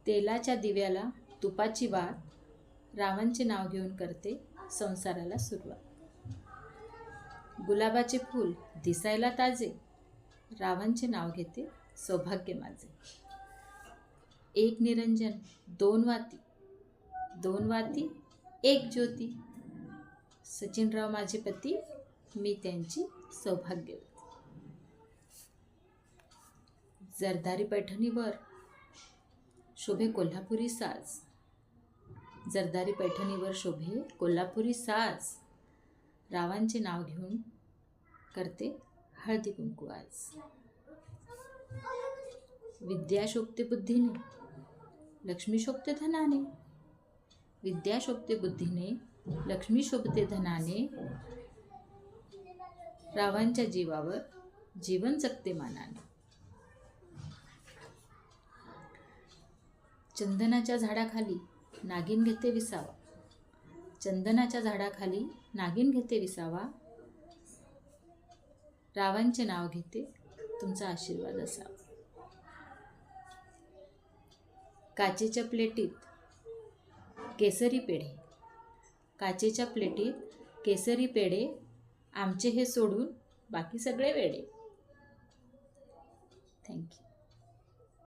तेलाच्या दिव्याला तुपाची वात, रावांचे नाव घेऊन करते संसाराला सुरुवात. गुलाबाचे फूल दिसायला ताजे, रावांचे नाव घेते सौभाग्य माझे. एक निरंजन दोन वाती, दोन वाती एक ज्योती, सचिनराव माझे पती, मी त्यांची सौभाग्यवती. जरदारी पैठणीवर शोभे कोल्हापुरी साज, जरदारी पैठणीवर शोभे कोल्हापुरी साज, रावांचे नाव घेऊन करते हळदी कुंकू आज. विद्या शोभते बुद्धीने, लक्ष्मी शोभते धनाने, विद्या शोभते बुद्धीने, लक्ष्मी शोभते धनाने, रावांच्या जीवावर जीवन जगते मानाने. चंदनाच्या झाडाखाली नागिन घेते विसावा, चंदनाच्या झाडाखाली नागिन घेते विसावा, रावांचे नाव घेते तुमचा आशीर्वाद असावा. काचेच्या प्लेटीत केसरी पेढे, काचेच्या प्लेटीत केसरी पेढे, आमचे हे सोडून बाकी सगळे वेडे. थँक्यू.